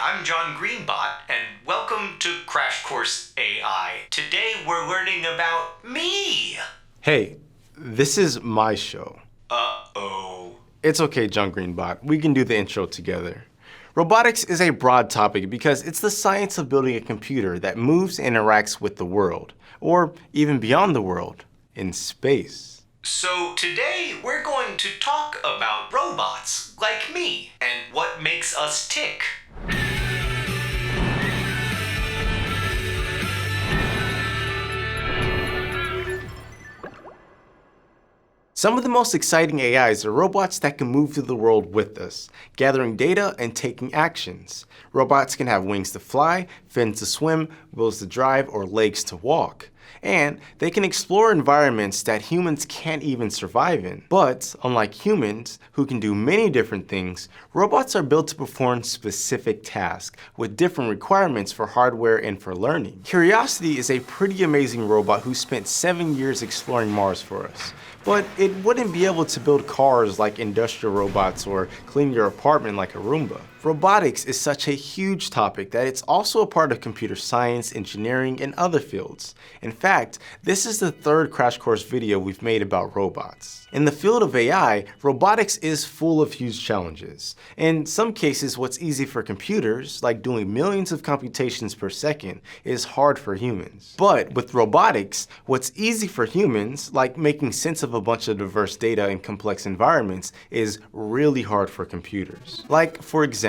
I'm John Greenbot, and welcome to Crash Course AI. Today we're learning about me. Hey, this is my show. Uh-oh. It's okay, John Greenbot. We can do the intro together. Robotics is a broad topic because it's the science of building a computer that moves and interacts with the world, or even beyond the world, in space. So today we're going to talk about robots like me and what makes us tick. Some of the most exciting AIs are robots that can move through the world with us, gathering data and taking actions. Robots can have wings to fly, fins to swim, wheels to drive, or legs to walk. And they can explore environments that humans can't even survive in. But unlike humans, who can do many different things, robots are built to perform specific tasks with different requirements for hardware and for learning. Curiosity is a pretty amazing robot who spent 7 years exploring Mars for us. But it wouldn't be able to build cars like industrial robots or clean your apartment like a Roomba. Robotics is such a huge topic that it's also a part of computer science, engineering, and other fields. In fact, this is the third Crash Course video we've made about robots. In the field of AI, robotics is full of huge challenges. In some cases, what's easy for computers, like doing millions of computations per second, is hard for humans. But with robotics, what's easy for humans, like making sense of a bunch of diverse data in complex environments, is really hard for computers. Like, for example,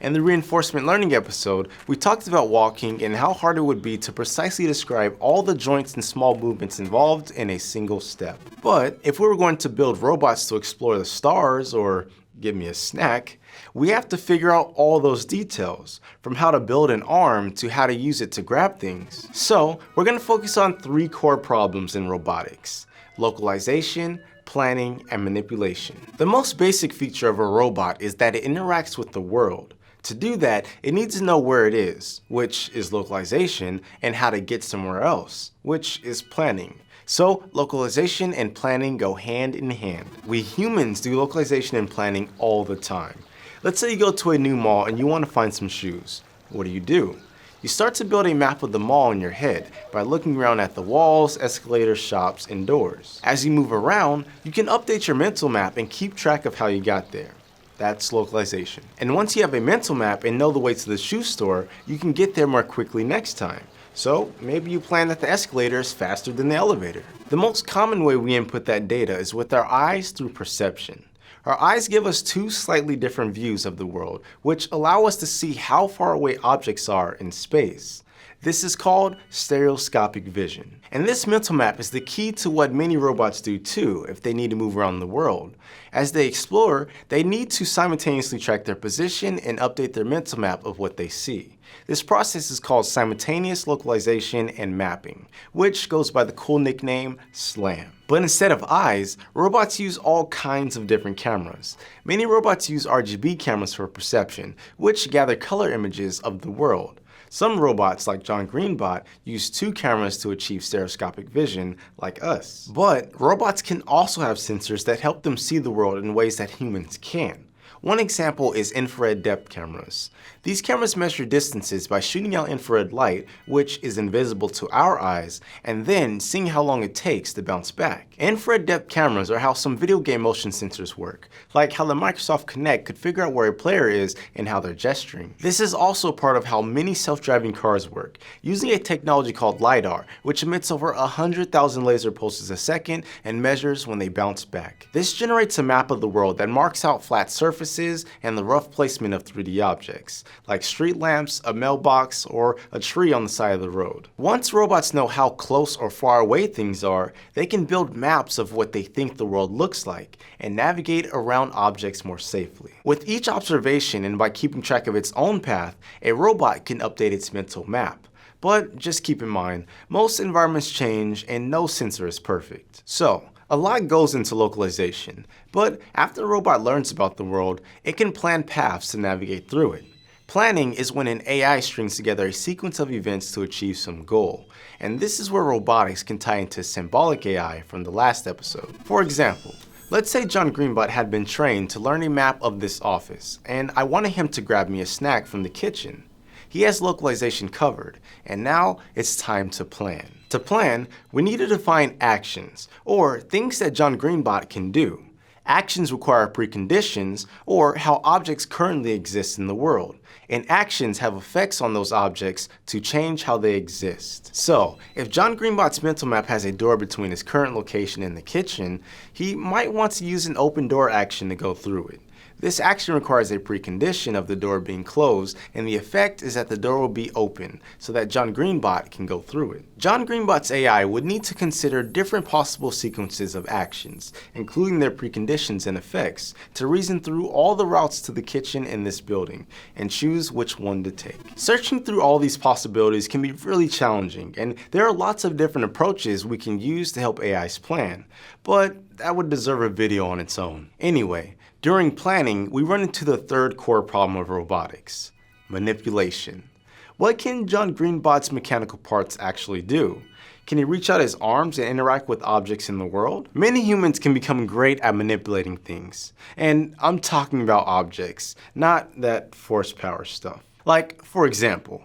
in the reinforcement learning episode, we talked about walking and how hard it would be to precisely describe all the joints and small movements involved in a single step. But if we were going to build robots to explore the stars or give me a snack, we have to figure out all those details, from how to build an arm to how to use it to grab things. So we're going to focus on 3 core problems in robotics: localization, planning, and manipulation. The most basic feature of a robot is that it interacts with the world. To do that, it needs to know where it is, which is localization, and how to get somewhere else, which is planning. So localization and planning go hand in hand. We humans do localization and planning all the time. Let's say you go to a new mall and you want to find some shoes. What do? You start to build a map of the mall in your head by looking around at the walls, escalators, shops, and doors. As you move around, you can update your mental map and keep track of how you got there. That's localization. And once you have a mental map and know the way to the shoe store, you can get there more quickly next time. So maybe you plan that the escalator is faster than the elevator. The most common way we input that data is with our eyes through perception. Our eyes give us 2 slightly different views of the world, which allow us to see how far away objects are in space. This is called stereoscopic vision. And this mental map is the key to what many robots do too if they need to move around the world. As they explore, they need to simultaneously track their position and update their mental map of what they see. This process is called simultaneous localization and mapping, which goes by the cool nickname SLAM. But instead of eyes, robots use all kinds of different cameras. Many robots use RGB cameras for perception, which gather color images of the world. Some robots, like John Greenbot, use 2 cameras to achieve stereoscopic vision, like us. But robots can also have sensors that help them see the world in ways that humans can't. One example is infrared depth cameras. These cameras measure distances by shooting out infrared light, which is invisible to our eyes, and then seeing how long it takes to bounce back. Infrared depth cameras are how some video game motion sensors work, like how the Microsoft Kinect could figure out where a player is and how they're gesturing. This is also part of how many self-driving cars work, using a technology called LiDAR, which emits over 100,000 laser pulses a second and measures when they bounce back. This generates a map of the world that marks out flat surfaces and the rough placement of 3D objects, like street lamps, a mailbox, or a tree on the side of the road. Once robots know how close or far away things are, they can build maps of what they think the world looks like and navigate around objects more safely. With each observation and by keeping track of its own path, a robot can update its mental map. But just keep in mind, most environments change and no sensor is perfect. So, a lot goes into localization, but after a robot learns about the world, it can plan paths to navigate through it. Planning is when an AI strings together a sequence of events to achieve some goal, and this is where robotics can tie into symbolic AI from the last episode. For example, Let's say John Greenbot had been trained to learn a map of this office, and I wanted him to grab me a snack from the kitchen. He has localization covered, and now it's time to plan. To plan, we need to define actions, or things that John Greenbot can do. Actions require preconditions, or how objects currently exist in the world, and actions have effects on those objects to change how they exist. So, if John Greenbot's mental map has a door between his current location and the kitchen, he might want to use an open door action to go through it. This action requires a precondition of the door being closed, and the effect is that the door will be open so that John Greenbot can go through it. John Greenbot's AI would need to consider different possible sequences of actions, including their preconditions and effects, to reason through all the routes to the kitchen in this building and choose which one to take. Searching through all these possibilities can be really challenging, and there are lots of different approaches we can use to help AIs plan, but that would deserve a video on its own. Anyway, during planning, we run into the third core problem of robotics: manipulation. What can John Greenbot's mechanical parts actually do? Can he reach out his arms and interact with objects in the world? Many humans can become great at manipulating things. And I'm talking about objects, not that force power stuff. Like, for example,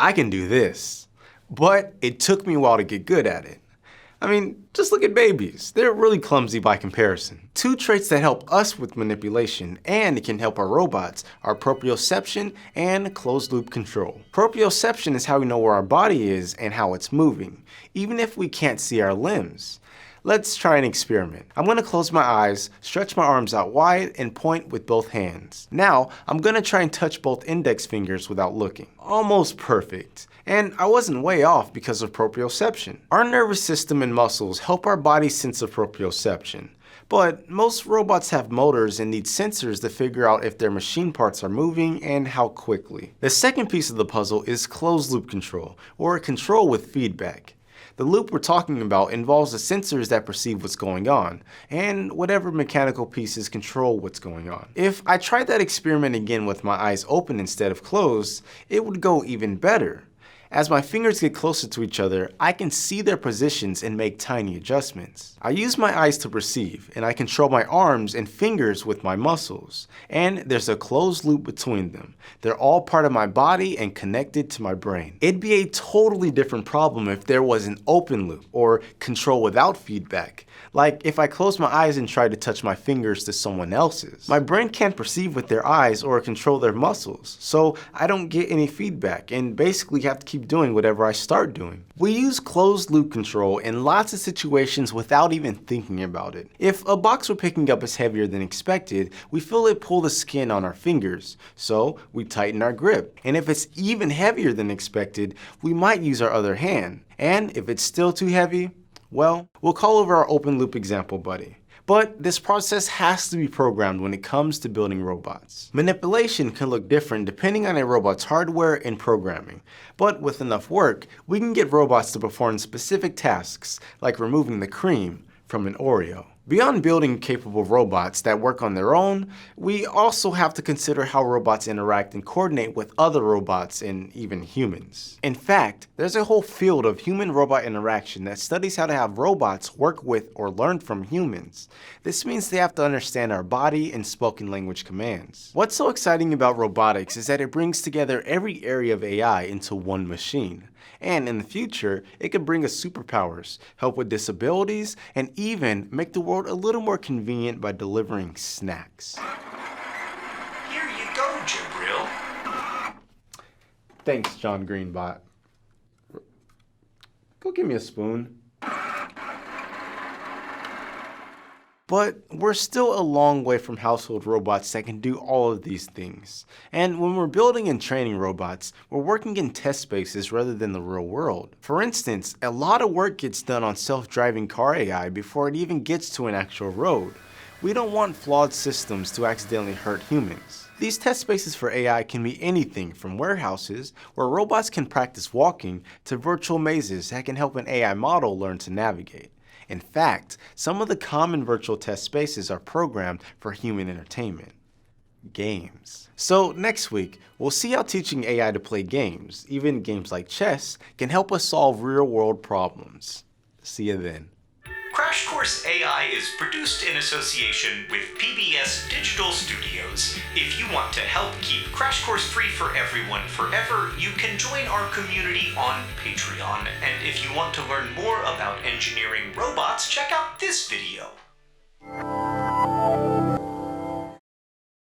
I can do this, but it took me a while to get good at it. I mean, just look at babies. They're really clumsy by comparison. Two traits that help us with manipulation and can help our robots are proprioception and closed-loop control. Proprioception is how we know where our body is and how it's moving, even if we can't see our limbs. Let's try an experiment. I'm going to close my eyes, stretch my arms out wide, and point with both hands. Now, I'm going to try and touch both index fingers without looking. Almost perfect. And I wasn't way off because of proprioception. Our nervous system and muscles help our body's sense of proprioception. But most robots have motors and need sensors to figure out if their machine parts are moving and how quickly. The second piece of the puzzle is closed-loop control, or control with feedback. The loop we're talking about involves the sensors that perceive what's going on, and whatever mechanical pieces control what's going on. If I tried that experiment again with my eyes open instead of closed, it would go even better. As my fingers get closer to each other, I can see their positions and make tiny adjustments. I use my eyes to perceive, and I control my arms and fingers with my muscles. And there's a closed loop between them. They're all part of my body and connected to my brain. It'd be a totally different problem if there was an open loop, or control without feedback. Like if I close my eyes and try to touch my fingers to someone else's. My brain can't perceive with their eyes or control their muscles, so I don't get any feedback and basically have to keep doing whatever I start doing. We use closed loop control in lots of situations without even thinking about it. If a box we're picking up is heavier than expected, we feel it pull the skin on our fingers, so we tighten our grip. And if it's even heavier than expected, we might use our other hand. And if it's still too heavy, well, we'll call over our open loop example buddy. But this process has to be programmed when it comes to building robots. Manipulation can look different depending on a robot's hardware and programming. But with enough work, we can get robots to perform specific tasks, like removing the cream from an Oreo. Beyond building capable robots that work on their own, we also have to consider how robots interact and coordinate with other robots and even humans. In fact, there's a whole field of human-robot interaction that studies how to have robots work with or learn from humans. This means they have to understand our body and spoken language commands. What's so exciting about robotics is that it brings together every area of AI into one machine. And in the future, it could bring us superpowers, help with disabilities, and even make the world a little more convenient by delivering snacks. Here you go, Jabril. Thanks, John Greenbot. Go give me a spoon. But we're still a long way from household robots that can do all of these things. And when we're building and training robots, we're working in test spaces rather than the real world. For instance, a lot of work gets done on self-driving car AI before it even gets to an actual road. We don't want flawed systems to accidentally hurt humans. These test spaces for AI can be anything from warehouses, where robots can practice walking, to virtual mazes that can help an AI model learn to navigate. In fact, some of the common virtual test spaces are programmed for human entertainment. Games. So next week, we'll see how teaching AI to play games, even games like chess, can help us solve real-world problems. See you then. Crash Course Course AI is produced in association with PBS Digital Studios. If you want to help keep Crash Course free for everyone forever, you can join our community on Patreon. And if you want to learn more about engineering robots, check out this video.